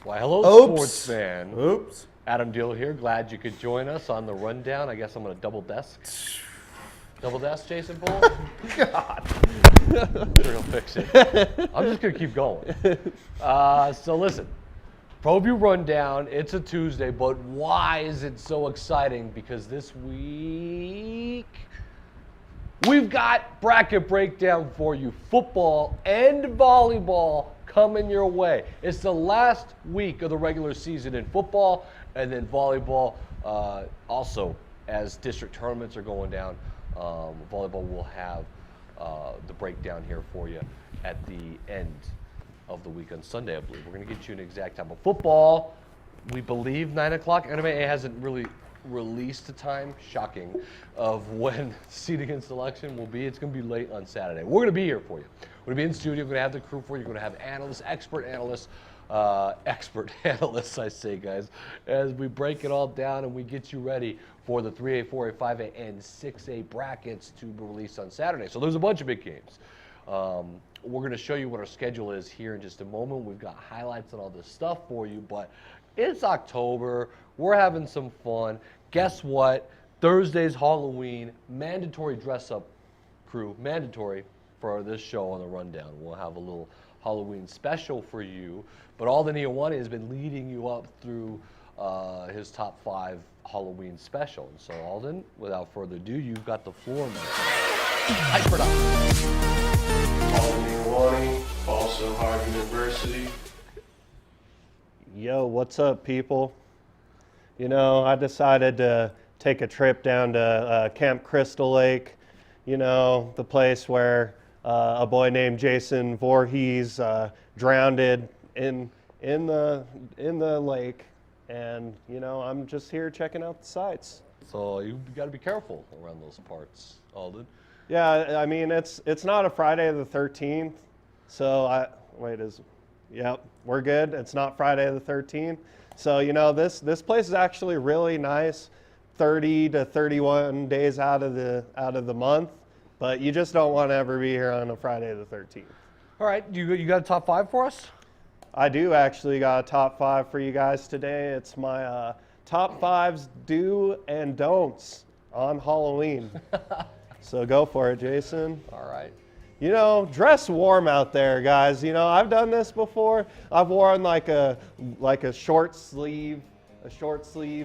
Why, hello, sports fan. Oops. Adam Deal here. Glad you could join us on the rundown. I guess I'm going to double desk. Double desk, Jason Poole? God. Sure, he'll fix it. I'm just going to keep going. So listen, ProView rundown. It's a Tuesday, but why is it so exciting? Because this week we've got bracket breakdown for you. Football and volleyball coming your way. It's the last week of the regular season in football, and then volleyball also as district tournaments are going down. Volleyball will have the breakdown here for you at the end of the week on Sunday, I believe. We're going to get you an exact time. But football, we believe 9 o'clock. NMAA hasn't really released a time, shocking, of when seeding and selection will be. It's going to be late on Saturday. We're going to be here for you. We're going to be in studio. We're going to have the crew for you. We're going to have analysts, expert analysts, I say, guys, as we break it all down and we get you ready for the 3A, 4A, 5A, and 6A brackets to be released on Saturday. So there's a bunch of big games. We're going to show you what our schedule is here in just a moment. We've got highlights and all this stuff for you, but it's October. We're having some fun. Guess what? Thursday's Halloween. Mandatory dress-up crew. Mandatory for this show on the rundown. We'll have a little Halloween special for you. But Alden Ioane has been leading you up through his top 5 Halloween special. And so, Alden, without further ado, you've got the floor, man. Hype it up. Alden Ioane, also Harvard University. Yo, what's up, people? You know, I decided to take a trip down to Camp Crystal Lake, you know, the place where a boy named Jason Voorhees drowned in the lake. And, you know, I'm just here checking out the sights. So you got to be careful around those parts, Alden. Yeah, I mean, it's not a Friday the 13th, so yep, we're good. It's not Friday the 13th. So, you know, this place is actually really nice, 30 to 31 days out of the month, but you just don't want to ever be here on a Friday the 13th. All right, you got a top 5 for us? I do actually got a top 5 for you guys today. It's my top 5's do and don'ts on Halloween. So go for it, Jason. All right. You know, dress warm out there, guys. You know, I've done this before. I've worn like a short sleeve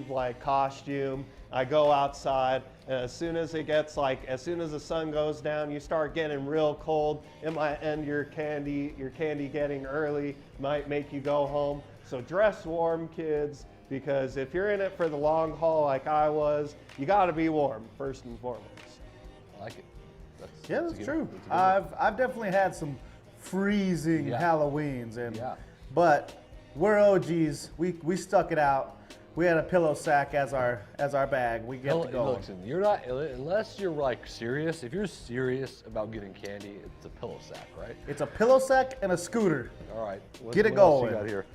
like costume. I go outside, and as soon as the sun goes down, you start getting real cold. It might end your candy getting early, might make you go home. So dress warm, kids, because if you're in it for the long haul like I was, you gotta be warm, first and foremost. I like it. That's true. I've definitely had some freezing Halloweens, but we're OGs. We stuck it out. We had a pillow sack as our bag. We get to go. Listen, you're not, unless you're like serious. If you're serious about getting candy, it's a pillow sack, right? It's a pillow sack and a scooter. All right. Get it what else going. you got here?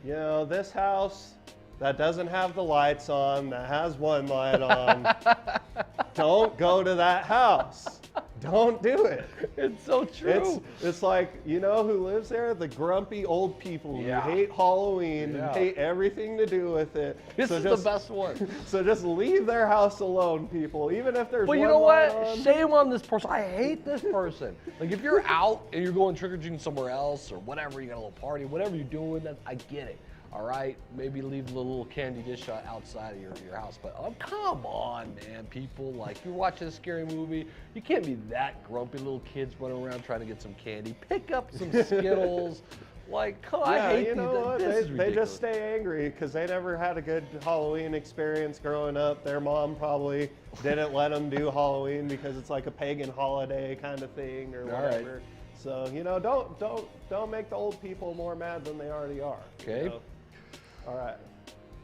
You know, this house that doesn't have the lights on, that has one light on, don't go to that house. Don't do it. It's so true. It's like, you know who lives there? The grumpy old people who hate Halloween and hate everything to do with it. This is the best one. So just leave their house alone, people, even if there's But one you know what? light on. Shame on this person. I hate this person. Like, if you're out and you're going trick-or-treating somewhere else or whatever, you got a little party, whatever you're doing, I get it. All right, maybe leave the little candy dish outside of your house. But come on, man, people. Like, you're watching a scary movie. You can't be that grumpy. Little kids running around trying to get some candy. Pick up some Skittles. Like, come on, I hate you know what? This is They ridiculous. just stay angry because they never had a good Halloween experience growing up. Their mom probably didn't let them do Halloween because it's like a pagan holiday kind of thing or whatever. Right. So, you know, don't make the old people more mad than they already are. Okay. You know? All right.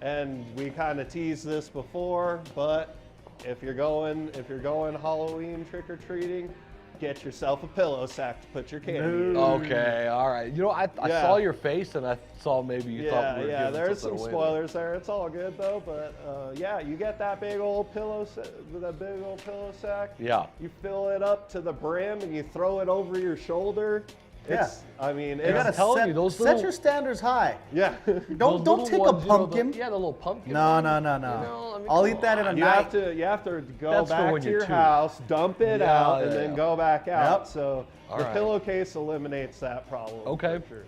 And we kind of teased this before, but if you're going Halloween trick-or-treating, get yourself a pillow sack to put your candy in. Okay, all right. You know, I saw your face and I saw maybe you thought we were giving there's something some away spoilers there. It's all good though, but you get that big old pillow sack. Yeah. You fill it up to the brim and you throw it over your shoulder. It's, I mean, You gotta it's, telling you, those set little- your standards high. yeah. Don't Those take little a ones, you know, pumpkin. yeah, the little pumpkin. No, one. no, no, no. know, I mean, I'll come eat that in a on. You night. have to go That's for back when to you're your two. house, dump it Yeah, out, and yeah, then yeah. go back out. Yep. So All the right. pillowcase eliminates that problem. Okay. For sure.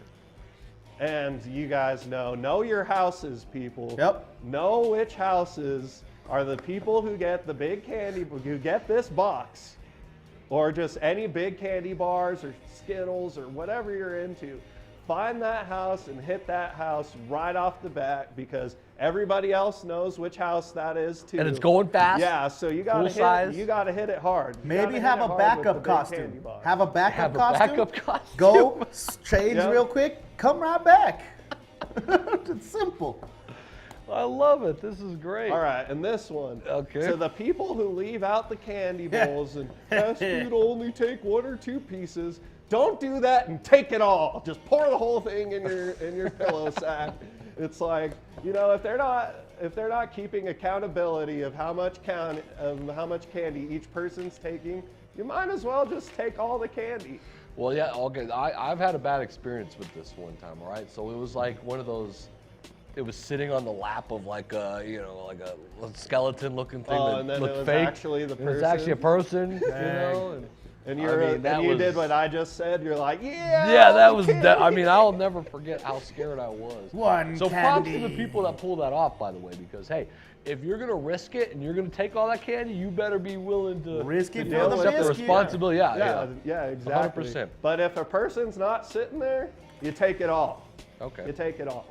And you guys know your houses, people. Yep. Know which houses are the people who get the big candy, who get this box, or just any big candy bars or Skittles or whatever you're into. Find that house and hit that house right off the bat because everybody else knows which house that is too. And it's going fast? Yeah, so you gotta Full size? hit it hard. You Maybe gotta have hit a it hard with the backup big costume. candy bar. Have a backup Have a costume. backup costume. Go change Yep. real quick. Come right back. It's simple. I love it. This is great. All right, and this one. Okay. So the people who leave out the candy bowls and ask you to only take 1 or 2 pieces, don't do that and take it all. Just pour the whole thing in your pillow sack. It's like, you know, if they're not keeping accountability of how much candy each person's taking, you might as well just take all the candy. Well, yeah, okay. I've had a bad experience with this one time, all right? So it was like one of those, it was sitting on the lap of like a, you know, like a skeleton looking thing Oh, that and then looked it was fake. actually the It was actually a person, you know? And I mean, that you was- did what I just said. You're like, yeah. Yeah, that the was, candy. I mean, I'll never forget how scared I was. One So props to the candy. people that pull that off, by the way, because hey, if you're gonna risk it and you're gonna take all that candy, you better be willing to Risk it to for the accept the biscuit. responsibility. Yeah, Yeah, exactly. 100%. But if a person's not sitting there, you take it all. Okay. You take it all.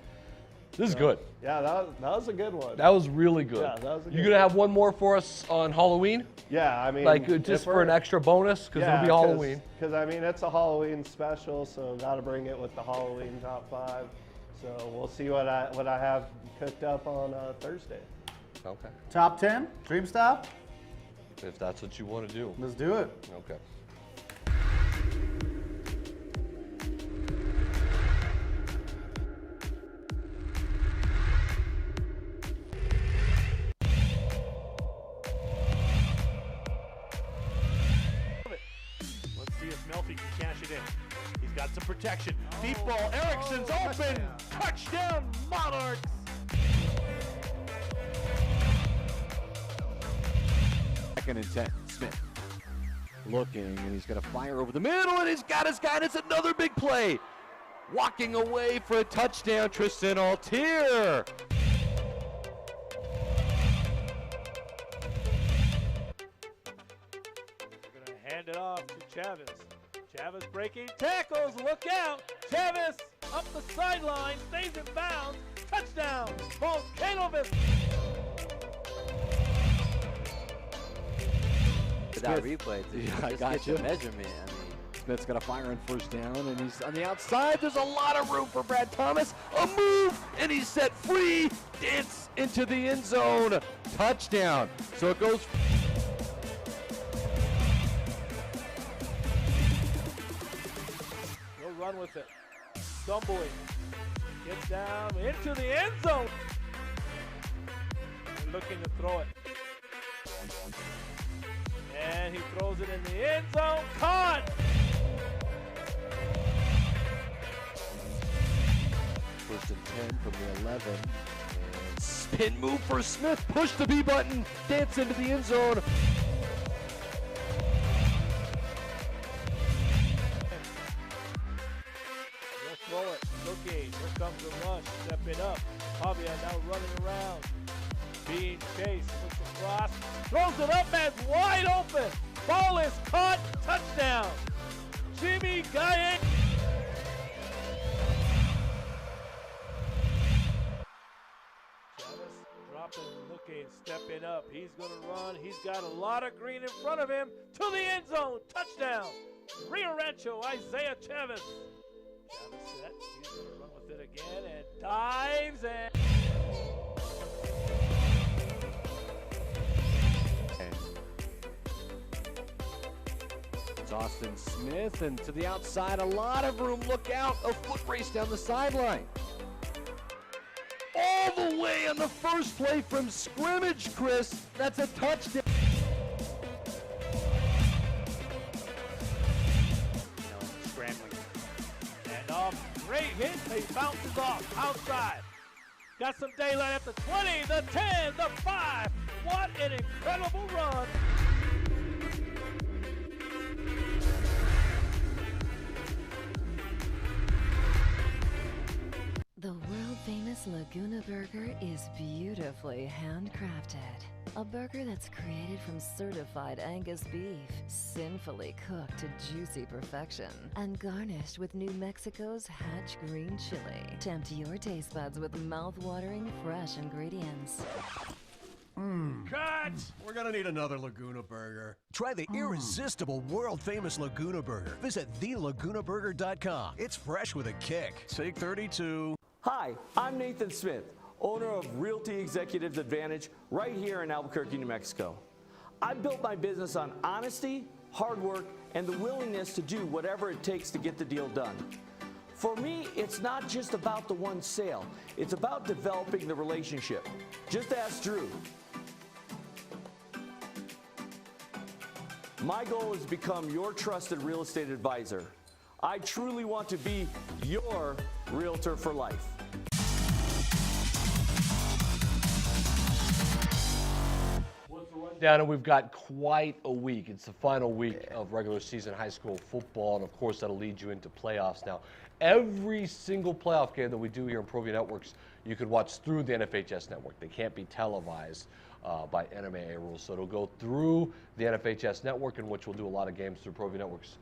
This is good. Yeah, that was a good one. That was really good. Yeah, that was a You good gonna one. have one more for us on Halloween? Yeah, I mean, Like if just for we're- an extra bonus, because it'll be Halloween. Because I mean, it's a Halloween special, so got to bring it with the Halloween top 5. So we'll see what I have cooked up on Thursday. Okay. Top 10, dream style. If that's what you want to do. Let's do it. Okay. Let's see if Melfi can cash it in. He's got some protection. Deep ball. Erickson's open. Touchdown, Monarchs. Second and 10. Smith looking, and he's going to fire over the middle, and he's got his guy. And it's another big play. Walking away for a touchdown, Tristan Altier. Gonna hand it off to Chavez. Chavez breaking tackles. Look out. Chavez up the sideline. Stays in bounds. Touchdown. Volcanovic. Without replay, to Yeah, I just got get you. the measurement. I mean, Smith's got a fire on first down, and he's on the outside. There's a lot of room for Brad Thomas. A move, and he's set free. Dance into the end zone. Touchdown. So it goes. He'll run with it. Stumbling. Gets down into the end zone. And looking to throw it. And he throws it in the end zone. Caught. First and 10 from the 11. And spin move for Smith. Push the B button. Dance into the end zone. He'll throw it. Looking. Here comes the rush. Stepping up. Pavia now running around. Being chased. Looks across. Throws it up and wide open. Ball is caught. Touchdown. Jimmy Gaye. Chavez dropping, looking, stepping up. He's going to run. He's got a lot of green in front of him. To the end zone. Touchdown. Rio Rancho, Isaiah Chavez. Chavez set. He's going to run with it again and dives and. It's Austin Smith, and to the outside, a lot of room. Look out, a foot race down the sideline. All the way on the first play from scrimmage, Chris. That's a touchdown. Scrambling. He bounces off outside. Got some daylight at the 20, the 10, the 5. What an incredible run. The world-famous Laguna Burger is beautifully handcrafted. A burger that's created from certified Angus beef, sinfully cooked to juicy perfection, and garnished with New Mexico's Hatch green chili. Tempt your taste buds with mouth-watering fresh ingredients. Cut! We're gonna need another Laguna Burger. Try the irresistible, world-famous Laguna Burger. Visit thelagunaburger.com. It's fresh with a kick. Take 32. Hi, I'm Nathan Smith, owner of Realty Executives Advantage right here in Albuquerque, New Mexico. I built my business on honesty, hard work, and the willingness to do whatever it takes to get the deal done. For me, it's not just about the one sale. It's about developing the relationship. Just ask Drew. My goal is to become your trusted real estate advisor. I truly want to be your realtor for life. Down, and we've got quite a week. It's the final week of regular season high school football, and of course that'll lead you into playoffs. Now, every single playoff game that we do here in ProView Networks, you could watch through the NFHS network. They can't be televised by NMAA rules, so it'll go through the NFHS network, in which we'll do a lot of games through ProView Networks.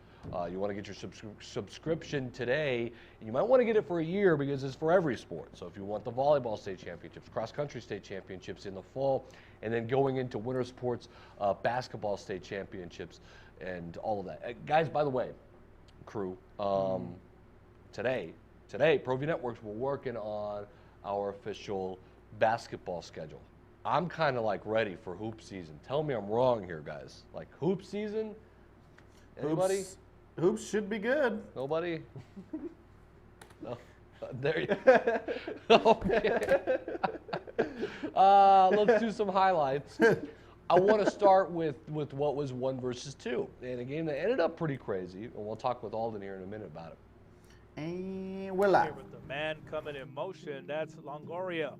You want to get your subscription today, and you might want to get it for a year because it's for every sport. So if you want the volleyball state championships, cross-country state championships in the fall, and then going into winter sports, basketball state championships, and all of that. Guys, by the way, crew, today, ProView Networks, we're working on our official basketball schedule. I'm kind of like ready for hoop season. Tell me I'm wrong here, guys. Like hoop season? Anybody? Hoops should be good. Nobody? No. There you go. Okay. Let's do some highlights. I want to start with what was 1 versus 2, and a game that ended up pretty crazy, and we'll talk with Alden here in a minute about it. And we're live. Here with the man coming in motion, that's Longoria.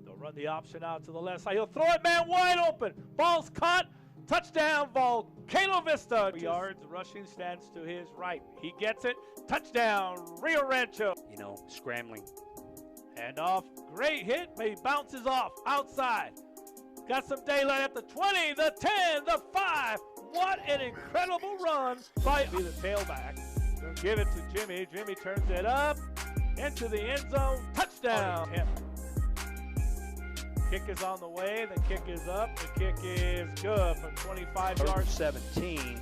They'll run the option out to the left side. He'll throw it, man, wide open. Ball's caught. Touchdown, Volcano Vista. Yards, rushing stands to his right. He gets it. Touchdown, Rio Rancho. You know, scrambling. Hand off, great hit, but he bounces off outside. Got some daylight at the 20, the 10, the 5. What an incredible run by the tailback. They'll give it to Jimmy. Jimmy turns it up into the end zone. Touchdown. Kick is on the way. The kick is up. The kick is good from 25 yards. 17.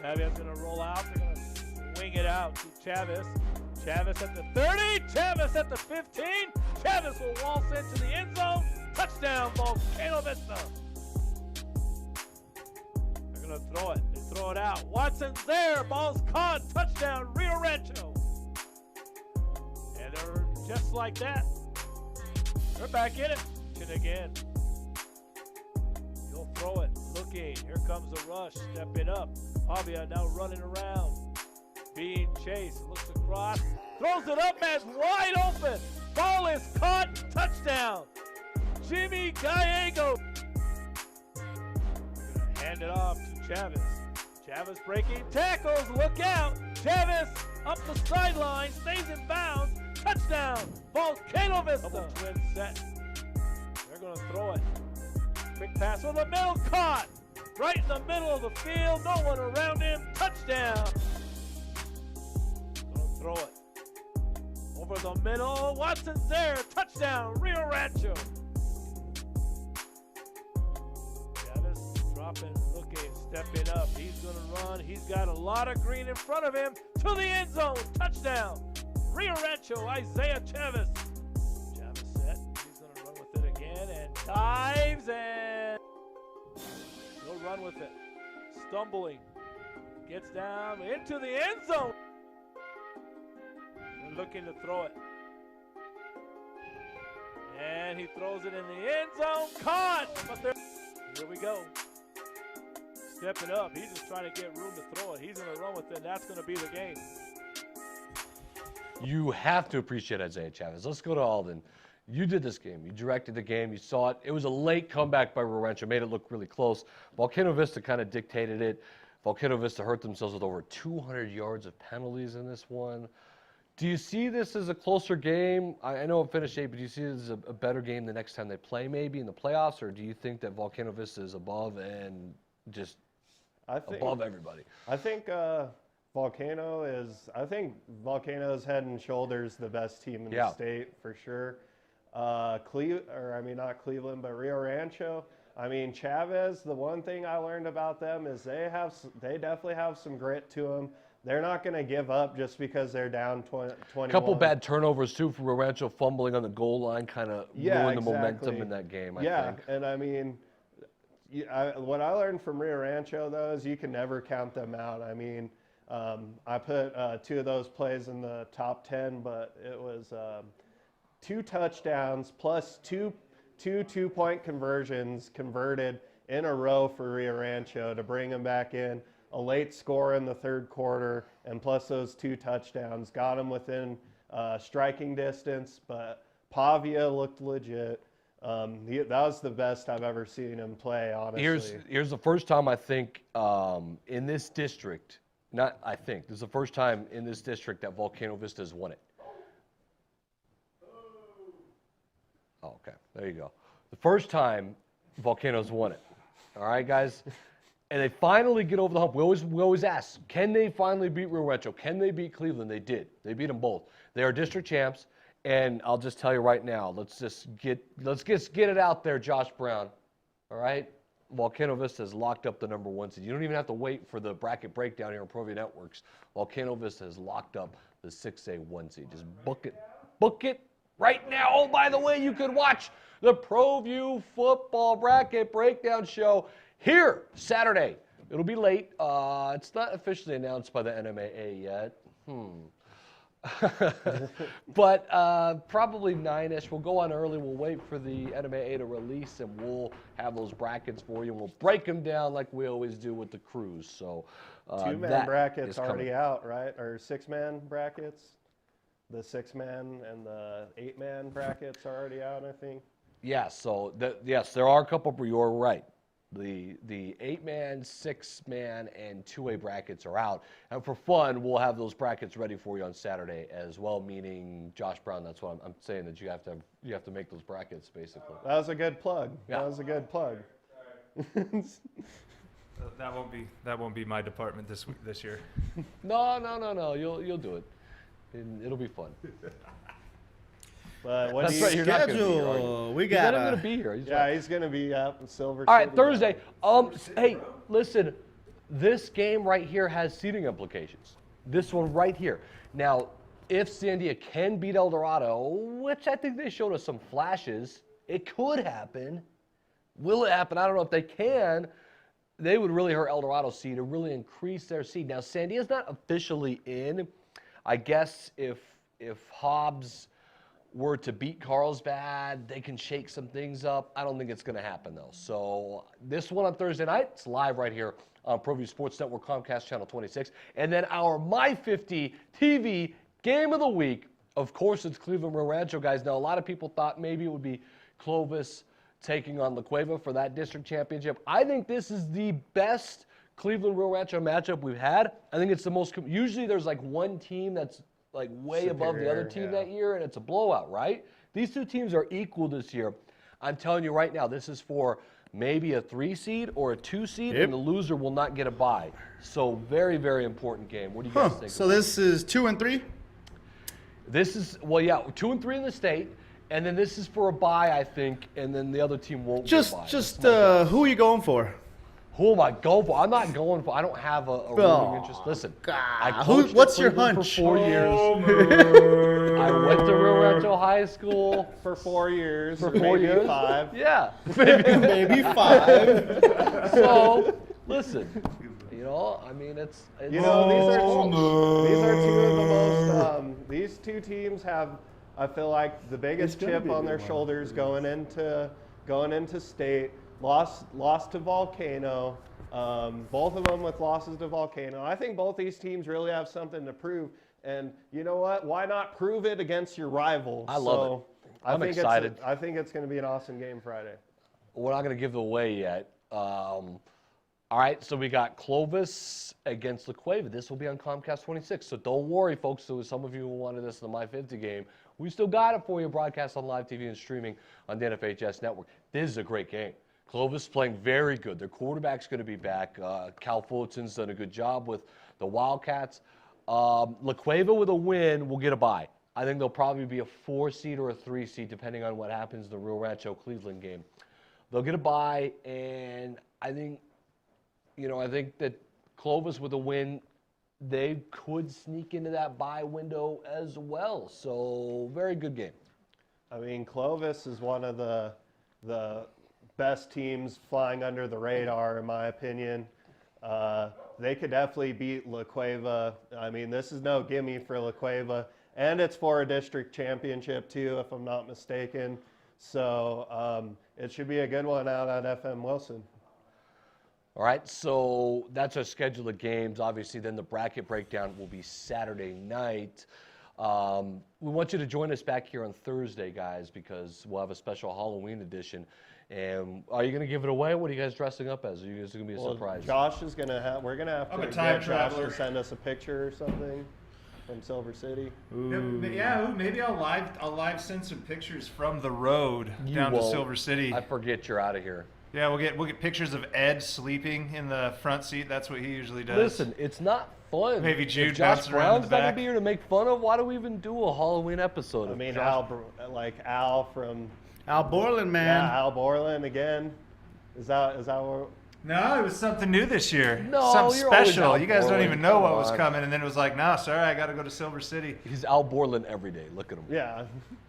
Chavez going to roll out. They're going to wing it out to Chavez. Chavez at the 30. Chavez at the 15. Chavez will waltz into the end zone. Touchdown, Volcano Vista. They're going to throw it. They throw it out. Watson's there. Ball's caught. Touchdown, Rio Rancho. And they're just like that. They're back in it. Again. He'll throw it. Looking. Here comes the rush. Stepping up. Avia now running around. Being chased. Looks across. Throws it up, man. Wide open. Ball is caught. Touchdown. Jimmy Gallego. Hand it off to Chavez. Chavez breaking tackles. Look out. Chavez up the sideline. Stays in bounds. Touchdown. Volcano Vista. Double twin set. They're going to throw it. Quick pass over the middle. Caught. Right in the middle of the field. No one around him. Touchdown. Going to throw it. Over the middle. Watson's there. Touchdown. Rio Rancho. Chavez dropping, looking, stepping up. He's going to run. He's got a lot of green in front of him. To the end zone. Touchdown. Rio Rancho, Isaiah Chavez. Chavez set. He's going to run with it again and dives, and he'll run with it. Stumbling. Gets down into the end zone. They're looking to throw it. And he throws it in the end zone. Caught! But here we go. Stepping up. He's just trying to get room to throw it. He's going to run with it. That's going to be the game. you have to appreciate Isaiah Chavez. Let's go to Alden. You did this game. You directed the game. You saw it. It was a late comeback by Rio Rancho. Made it look really close. Volcano Vista kind of dictated it. Volcano Vista hurt themselves with over 200 yards of penalties in this one. Do you see this as a closer game? I know it finished 8, but do you see it as a better game the next time they play maybe in the playoffs, or do you think that Volcano Vista is above and just above everybody? I think Volcano is head and shoulders the best team in the state for sure. Not Cleveland, but Rio Rancho. I mean, Chavez, the one thing I learned about them is they definitely have some grit to them. They're not going to give up just because they're down 21. A couple bad turnovers, too, for Rio Rancho, fumbling on the goal line kind of ruined the momentum in that game, I think. And I mean, what I learned from Rio Rancho, though, is you can never count them out. I mean, I put 2 of those plays in the top 10, but it was 2 touchdowns plus two 2-point conversions converted in a row for Rio Rancho to bring them back in. A late score in the third quarter, and plus those 2 touchdowns got them within striking distance. But Pavia looked legit. That was the best I've ever seen him play, honestly. Here's the first time I think in this district. This is the first time in this district that Volcano Vista has won it. Oh, okay, there you go. The first time Volcano's won it. All right, guys. And they finally get over the hump. We always ask, can they finally beat Rio Rancho? Can they beat Cleveland? They did. They beat them both. They are district champs, and I'll just tell you right now, let's get it out there, Josh Brown. All right? Volcano Vista has locked up the number 1 seed. You don't even have to wait for the bracket breakdown here on ProView Networks. Volcano Vista has locked up the 6A 1 seed. Just book it. Book it right now. Oh, by the way, you could watch the ProView football bracket breakdown show here Saturday. It'll be late. It's not officially announced by the NMAA yet. But probably 9-ish. We'll go on early. We'll wait for the NMAA to release, and we'll have those brackets for you. And we'll break them down like we always do with the crews. So 2-man brackets already out, right? Or 6-man brackets? The 6-man and the 8-man brackets are already out, I think. Yeah, so yes, there are a couple. You're right. The 8-man, 6-man, and 2A brackets are out. And for fun, we'll have those brackets ready for you on Saturday as well, meaning Josh Brown. That's what I'm saying, that you have to make those brackets, basically. That was a good plug. Yeah. That was a good plug. That won't be my department this year. No. You'll do it. It'll be fun. But what That's right. You're not going to be here, are you? We got. He's going to be here. He's going to be up in Silver All right, City. Thursday. Hey, listen. This game right here has seeding implications. This one right here. Now, if Sandia can beat El Dorado, which I think they showed us some flashes, it could happen. Will it happen? I don't know if they can. They would really hurt El Dorado's seed and really increase their seed. Now, Sandia's not officially in. I guess if Hobbs were to beat Carlsbad, they can shake some things up. I don't think it's going to happen, though. So this one on Thursday night, it's live right here on ProView Sports Network, Comcast Channel 26. And then our My 50 TV Game of the Week, of course, it's Cleveland Rio Rancho, guys. Now, a lot of people thought maybe it would be Clovis taking on La Cueva for that district championship. I think this is the best Cleveland Rio Rancho matchup we've had. I think it's the most, usually there's like one team that's like way above the other team that year, and it's a blowout, right? These two teams are equal this year. I'm telling you right now, this is for maybe a 3 seed or a 2 seed, and the loser will not get a bye. So very, very important game. What do you guys think? So this is 2 and 3? This is, 2 and 3 in the state, and then this is for a bye, I think, and then the other team won't get a bye. Just who are you going for? Who am I going for? I'm not going for. I don't have a rooting interest. Listen, I coached what's your Cleveland hunch? for 4 years. I went to Rio Rancho High School for 4 years. For 4 years, 5. Yeah, maybe 5. So listen, I mean it's these are two of the most. These two teams have, I feel like, the biggest chip on their shoulders going into state. Lost to Volcano. Both of them with losses to Volcano. I think both these teams really have something to prove. And you know what? Why not prove it against your rival? I love it. I'm excited. I think it's going to be an awesome game Friday. We're not going to give it away yet. All right, so we got Clovis against La Cueva. This will be on Comcast 26. So don't worry, folks. So some of you who wanted this in the My50 game, we still got it for you, broadcast on live TV and streaming on the NFHS network. This is a great game. Clovis playing very good. Their quarterback's going to be back. Cal Fullerton's done a good job with the Wildcats. La Cueva with a win will get a bye. I think they'll probably be a 4-seed or a 3-seed, depending on what happens in the Rio Rancho Cleveland game. They'll get a bye, and I think that Clovis with a win, they could sneak into that bye window as well. So very good game. I mean, Clovis is one of the best teams flying under the radar, in my opinion. They could definitely beat La Cueva. I mean, this is no gimme for La Cueva, and it's for a district championship too, if I'm not mistaken. So it should be a good one out at FM Wilson. All right, so that's our schedule of games. Obviously, then the bracket breakdown will be Saturday night. We want you to join us back here on Thursday, guys, because we'll have a special Halloween edition. And are you going to give it away? What are you guys dressing up as? Are you guys going to be a surprise? Josh is going to have, we're going to have to get Josh to send us a picture or something from Silver City. Yeah, maybe I'll live send some pictures from the road down to Silver City. I forget you're out of here. Yeah, we'll get pictures of Ed sleeping in the front seat. That's what he usually does. Listen, it's not fun. Maybe Jude if Josh bouncing around in Brown's the not back. gonna be here to make fun of. Why do we even do a Halloween episode? I mean, Josh? Al from Al Borland, man. Yeah, Al Borland again. Is that what? No, it was something new this year. No, something you're always special. Al You guys don't Borland. even know what Come was on. coming, and then it was like, nah, sorry, I got to go to Silver City. He's Al Borland every day. Look at him. Yeah.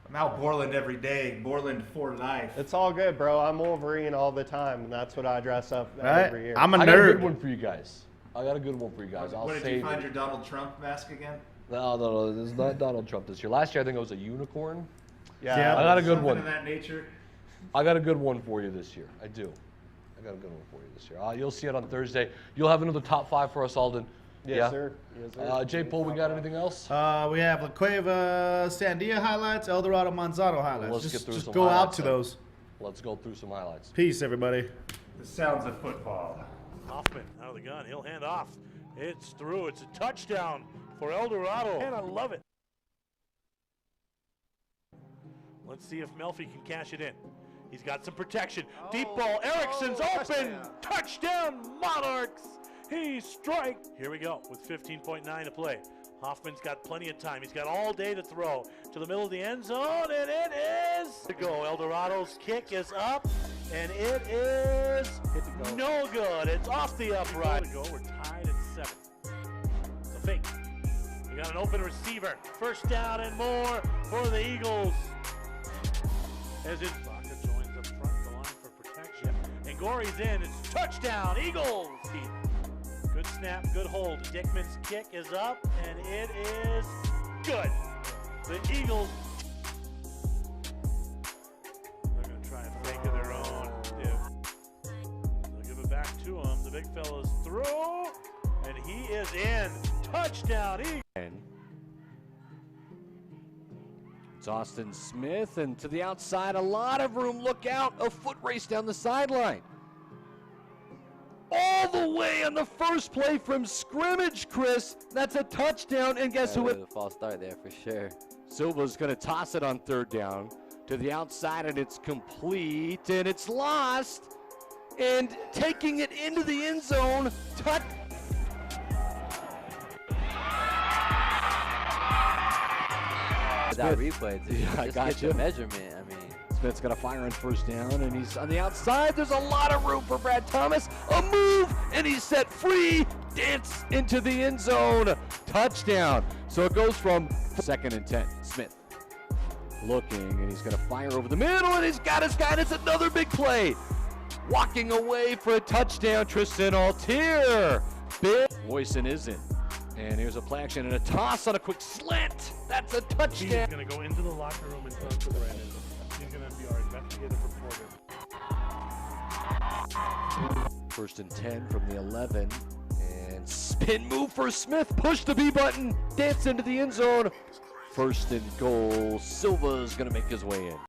I'm Al Borland every day. Borland for life. It's all good, bro. I'm Wolverine all the time, and that's what I dress up every year. I'm a I got a nerd. good one for you guys. I got a good one for you guys. I'll What did save you find it. your Donald Trump mask again? No. This is not Donald Trump this year. Last year I think it was a unicorn. Yeah. I got a good Something one. of that nature. I got a good one for you this year. I do. I got a good one for you this year. You'll see it on Thursday. You'll have another top 5 for us, Alden. Yes, sir. Yes, sir. J. Paul, we got anything else? We have La Cueva Sandia highlights, El Dorado Manzano highlights. Let's just get through some go out highlights to then. those. Let's go through some highlights. Peace, everybody. The sounds of football. Hoffman out of the gun. He'll hand off. It's through. It's a touchdown for El Dorado. And I love it. Let's see if Melfi can cash it in. He's got some protection. Deep ball. Erickson's open. Touchdown, Monarchs. He strike. Here we go with 15.9 to play. Hoffman's got plenty of time. He's got all day to throw to the middle of the end zone, and it is to go. El Dorado's kick is up, and it is no good. It's off the upright. To go. We're tied at 7. It's a fake. We got an open receiver. First down and more for the Eagles. As it Baca joins up front the line for protection. And Gory's in. It's touchdown, Eagles. Good snap, good hold. Dickman's kick is up, and it is good. The Eagles. They're going to try and fake of their own. They'll give it back to him. The big fella's through, and he is in. Touchdown, Eagles. It's Austin Smith, and to the outside, a lot of room. Look out, a foot race down the sideline. All the way on the first play from scrimmage, Chris. That's a touchdown, and guess who? A false start there for sure. Silva's going to toss it on 3rd down to the outside, and it's complete, and it's lost. And taking it into the end zone, That replay, too. Yeah, I Just got get you. the measurement. I mean, Smith's got a fire on 1st down, and he's on the outside. There's a lot of room for Brad Thomas. A move, and he's set free. Dance into the end zone. Touchdown. So it goes from 2nd and 10. Smith looking, and he's going to fire over the middle, and he's got his guy, and it's another big play. Walking away for a touchdown, Tristan Altier. Big. Boyson is in. And here's a play action and a toss on a quick slant. That's a touchdown. He's going to go into the locker room and talk to Brandon. He's going to be our investigative reporter. 1st and 10 from the 11. And Spin move for Smith. Push the B button. Dance into the end zone. First and goal. Silva's going to make his way in.